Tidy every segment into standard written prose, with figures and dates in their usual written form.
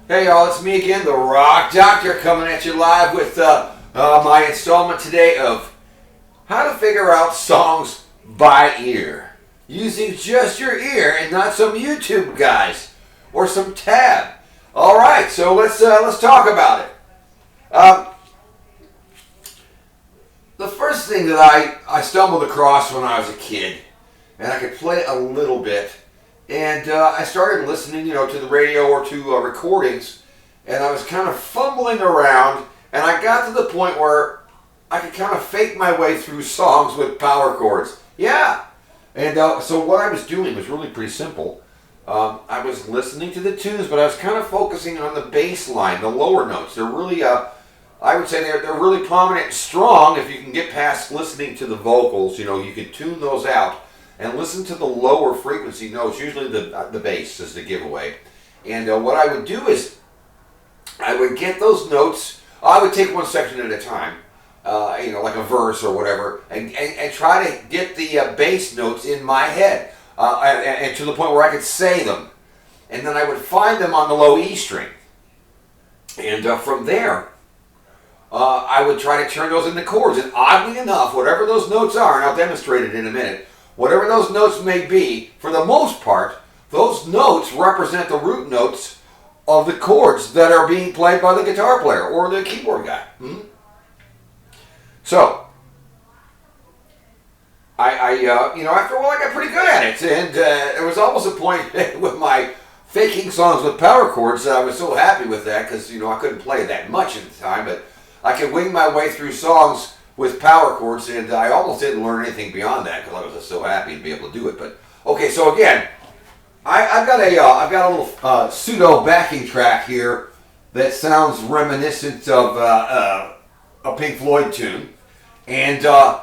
Hey y'all, it's me again, the Rock Doctor, coming at you live with my installment today of how to figure out songs by ear, using just your ear and not some YouTube guys or some tab. All right, so let's talk about it. The first thing that I stumbled across when I was a kid, and I could play a little bit. And I started listening, to the radio or to recordings, and I was kind of fumbling around, and I got to the point where I could kind of fake my way through songs with power chords. Yeah. And so what I was doing was really pretty simple. I was listening to the tunes, but I was kind of focusing on the bass line, the lower notes. They're really, I would say they're really prominent and strong if you can get past listening to the vocals. You can tune those out and listen to the lower frequency notes. Usually the bass is the giveaway. And what I would do is I would get those notes. I would take one section at a time, like a verse or whatever, and try to get the bass notes in my head, and to the point where I could say them. And then I would find them on the low E string. And from there, I would try to turn those into chords. And oddly enough, whatever those notes are, and I'll demonstrate it in a minute, whatever those notes may be, for the most part, those notes represent the root notes of the chords that are being played by the guitar player or the keyboard guy. So, after a while I got pretty good at it, and there was almost a point with my faking songs with power chords that I was so happy with that because, I couldn't play that much at the time, but I could wing my way through songs with power chords, and I almost didn't learn anything beyond that because I was just so happy to be able to do it. But okay, so again, I've got a little pseudo backing track here that sounds reminiscent of a Pink Floyd tune, and I'm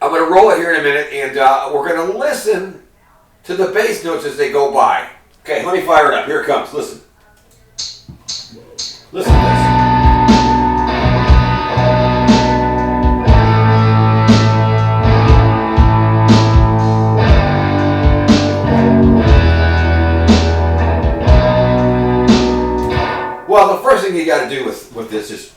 going to roll it here in a minute, and we're going to listen to the bass notes as they go by. Okay, let me fire it up. Here it comes. Listen. Listen to this. Well, the first thing you got to do with this is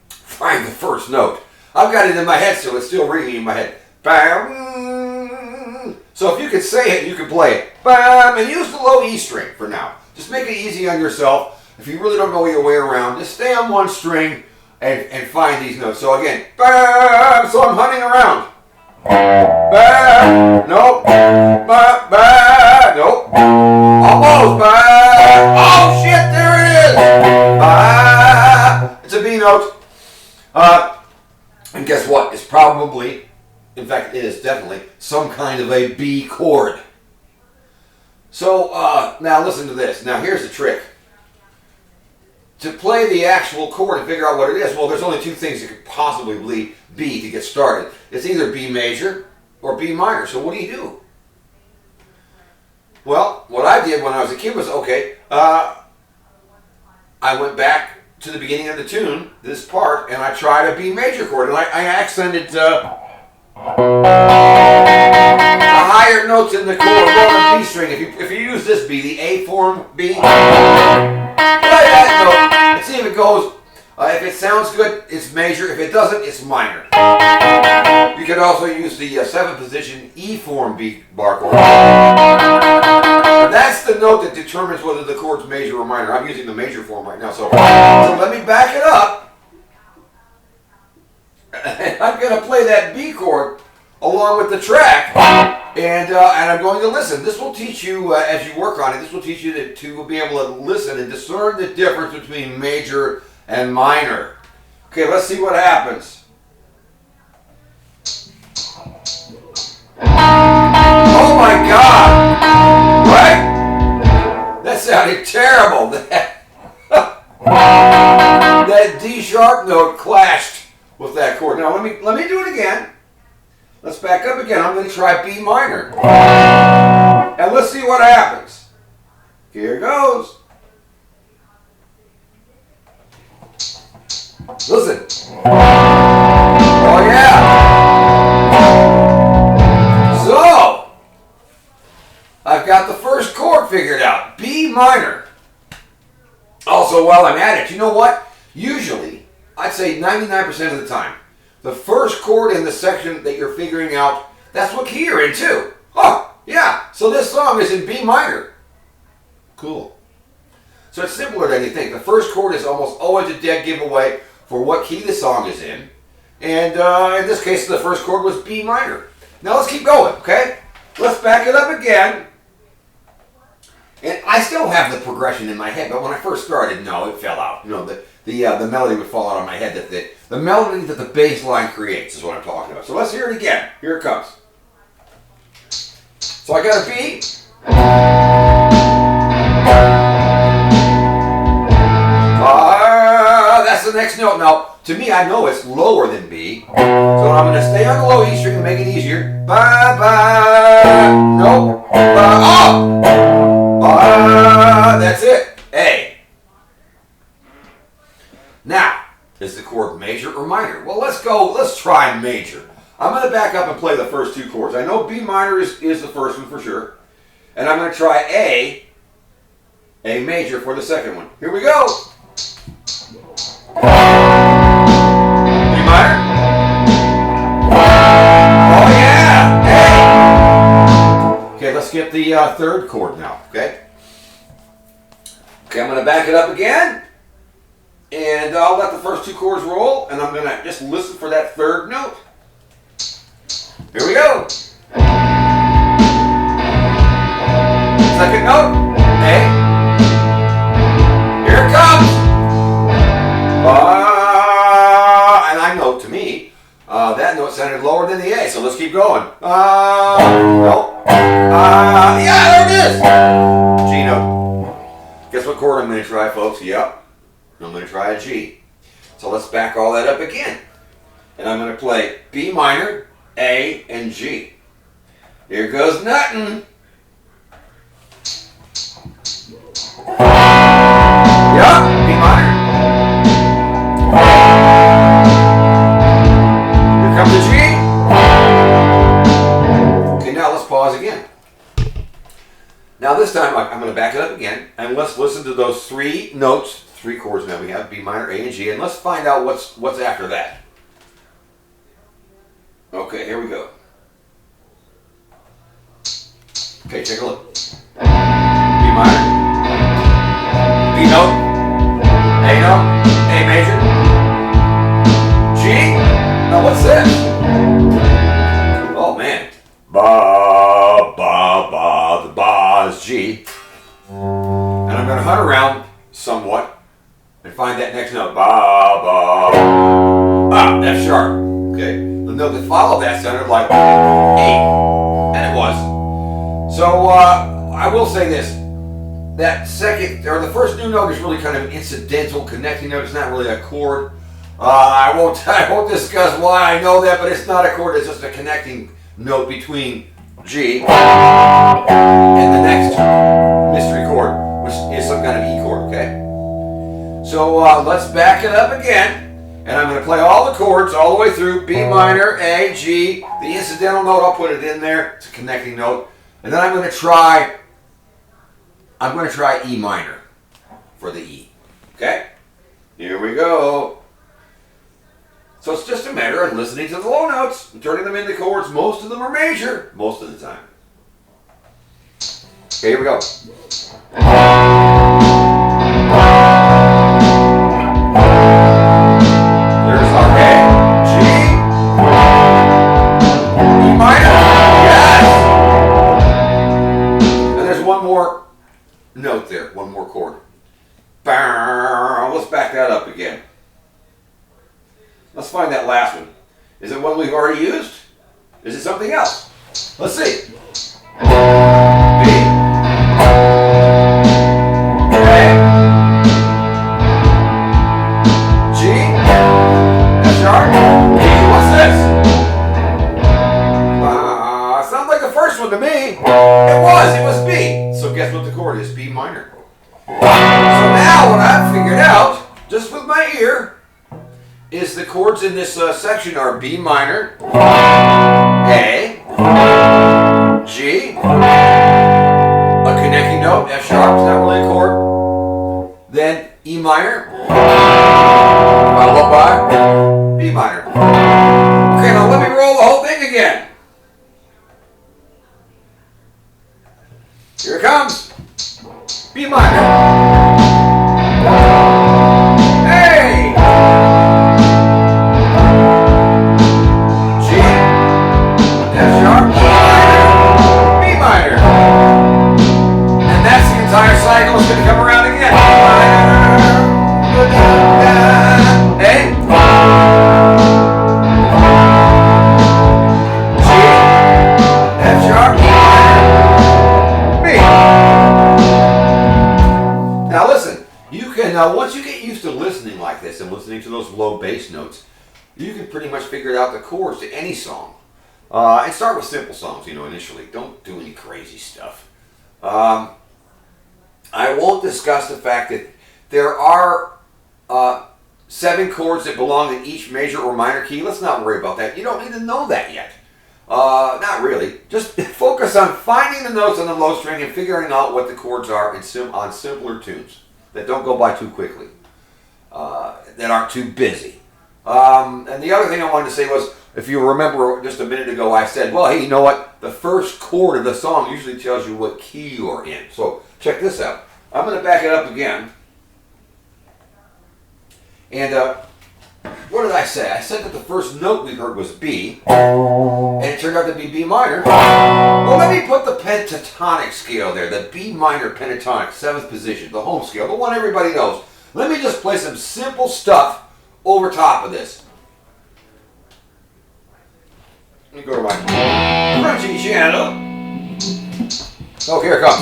find the first note. I've got it in my head, so it's still ringing in my head. Bam. So if you can say it, you can play it. Bam, and use the low E string for now. Just make it easy on yourself. If you really don't know your way around, just stay on one string and find these notes. So again, bam. So I'm hunting around. Bam. Nope. Bam. Bam. Nope. Almost. Bam. Oh shit! There it is. It's a B note. And guess what? It's probably, in fact, it is definitely some kind of a B chord. So now listen to this. Now here's the trick. To play the actual chord and figure out what it is, well, there's only two things it could possibly be to get started. It's either B major or B minor. So what do? Well, what I did when I was a kid was, I went back to the beginning of the tune, this part, and I tried a B major chord, and I accented the higher notes in the chord on the B string. If you use this B, the A form B, play that note and see if it goes. If it sounds good, it's major. If it doesn't, it's minor. You could also use the 7th position E form B bar chord. And that's the note that determines whether the chord's major or minor. I'm using the major form right now, so let me back it up. I'm going to play that B chord along with the track, and I'm going to listen. This will teach you, as you work on it, this will teach you to be able to listen and discern the difference between major and minor. Okay, let's see what happens. Oh my God! Right? That sounded terrible. That D sharp note clashed with that chord. Now let me do it again. Let's back up again. I'm going to try B minor. And let's see what happens. Here goes. Listen. Oh yeah. So, I've got the first chord figured out. B minor. Also, while I'm at it, you know what? Usually, I'd say 99% of the time, the first chord in the section that you're figuring out, that's what key you're in too. Oh, yeah. So this song is in B minor. Cool. So it's simpler than you think. The first chord is almost always a dead giveaway for what key the song is in. And in this case, the first chord was B minor. Now let's keep going, okay? Let's back it up again. And I still have the progression in my head, but when I first started, no, it fell out. You know, the melody would fall out of my head. The melody that the bass line creates is what I'm talking about. So let's hear it again. Here it comes. So I got a B. That's the next note. Now, to me, I know it's lower than B. So I'm going to stay on the low E string and make it easier. Ba, ba. Nope. Ba, oh! That's it. A. Now, is the chord major or minor? Well, let's try major. I'm going to back up and play the first two chords. I know B minor is the first one for sure. And I'm going to try A major for the second one. Here we go. B minor. Oh yeah, A. Okay, let's get the third chord now, okay? Okay, I'm going to back it up again. And I'll let the first two chords roll, and I'm going to just listen for that third note. Here we go. Second note, A. Here it comes. And I know, to me, that note sounded lower than the A, so let's keep going. No. Yeah, there it is. G note. Guess what chord I'm going to try, folks? Yep. I'm going to try a G. So let's back all that up again. And I'm going to play B minor, A, and G. Here goes nothing. Yeah, B minor. Here comes the G. Okay, now let's pause again. Now this time I'm going to back it up again, and let's listen to those three notes, three chords now we have, B minor, A, and G, and let's find out what's after that. Okay, here we go. Okay, take a look. B minor, B note, A note, A major, G. Now what's this? Oh man. Ba, ba, ba, the ba is G. And I'm going to hunt around somewhat and find that next note. Ba, ba, F sharp. Okay. The note that followed that sounded like A. And it was. So I will say this. That second, or the first new note is really kind of an incidental connecting note. It's not really a chord. I won't discuss why I know that, but it's not a chord. It's just a connecting note between G and the next mystery chord, which is some kind of E chord, okay? So let's back it up again, and I'm going to play all the chords all the way through, B minor, A, G, the incidental note, I'll put it in there, it's a connecting note, and then I'm going to try E minor for the E, okay? Here we go. So it's just a matter of listening to the low notes and turning them into chords. Most of them are major, most of the time. Okay, here we go. There's our A, G, E minor, yes! And there's one more note there, one more chord. Let's back that up again. Let's find that last one. Is it one we've already used? Is it something else? Let's see. B. A. G. F sharp. E. What's this? Sounds like the first one to me. It was B. So guess what the chord is? B minor. So now what I've figured out, just with my ear, is the chords in this section are B minor, A, G, a connecting note, F sharp, is not really a chord, then E minor, followed by B minor. Okay, now let me roll the whole thing again. Here it comes. B minor. Hey! G, F sharp, B minor. And that's the entire cycle. It's going to come around again. A, G, F sharp, B. Now listen, you can, once you get used to listening like this and listening to those low bass notes, you can pretty much figure out the chords to any song. And start with simple songs, initially. Don't do any crazy stuff. I won't discuss the fact that there are 7 chords that belong in each major or minor key. Let's not worry about that. You don't need to know that yet. Not really. Just focus on finding the notes on the low string and figuring out what the chords are on simpler tunes that don't go by too quickly, that aren't too busy. And the other thing I wanted to say was, if you remember just a minute ago, I said, well, hey, you know what? The first chord of the song usually tells you what key you're in. So check this out. I'm going to back it up again. And what did I say? I said that the first note we heard was B, and it turned out to be B minor. Well, let me put the pentatonic scale there, the B minor pentatonic, 7th position, the home scale, the one everybody knows. Let me just play some simple stuff over top of this. Let me go to my crunchy channel. Oh, here it comes.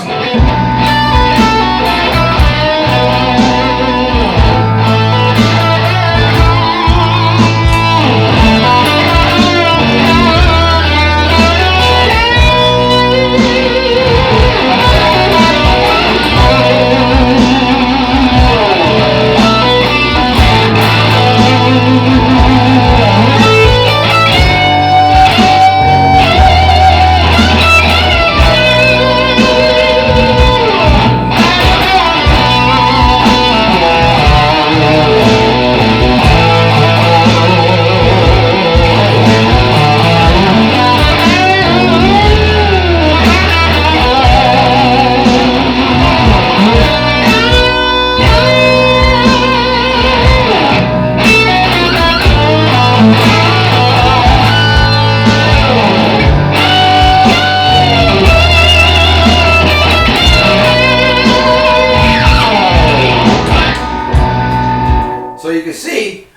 So you can see,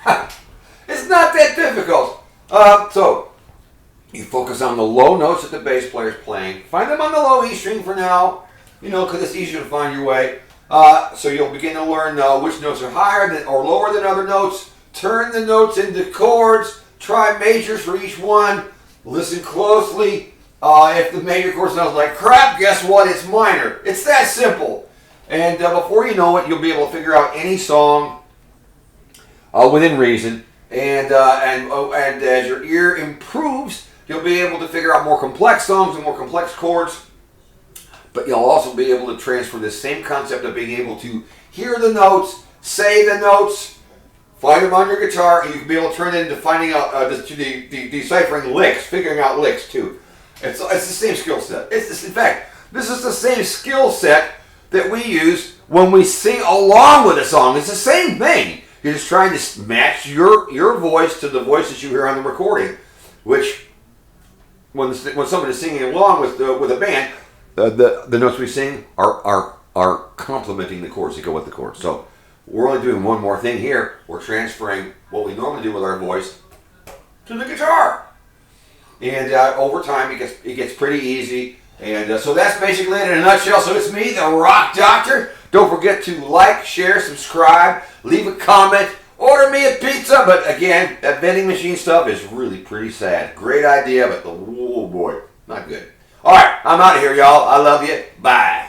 it's not that difficult. So you focus on the low notes that the bass player's playing. Find them on the low E string for now, because it's easier to find your way. So you'll begin to learn which notes are higher than or lower than other notes. Turn the notes into chords. Try majors for each one. Listen closely. If the major chord sounds like crap, guess what? It's minor. It's that simple. And before you know it, you'll be able to figure out any song within reason. And as your ear improves, you'll be able to figure out more complex songs and more complex chords. But you'll also be able to transfer this same concept of being able to hear the notes, say the notes, find them on your guitar, and you can be able to turn it into finding out, deciphering licks, figuring out licks too. It's the same skill set. In fact, this is the same skill set that we use when we sing along with a song. It's the same thing. You're just trying to match your voice to the voices you hear on the recording, which when somebody's singing along with a band, the notes we sing are complementing the chords that go with the chords. So we're only doing one more thing here. We're transferring what we normally do with our voice to the guitar, and over time it gets pretty easy. And so that's basically it in a nutshell. So it's me, the Rock Doctor. Don't forget to like, share, subscribe, leave a comment, order me a pizza. But again, that vending machine stuff is really pretty sad. Great idea, but oh boy, not good. All right, I'm out of here, y'all. I love you. Bye.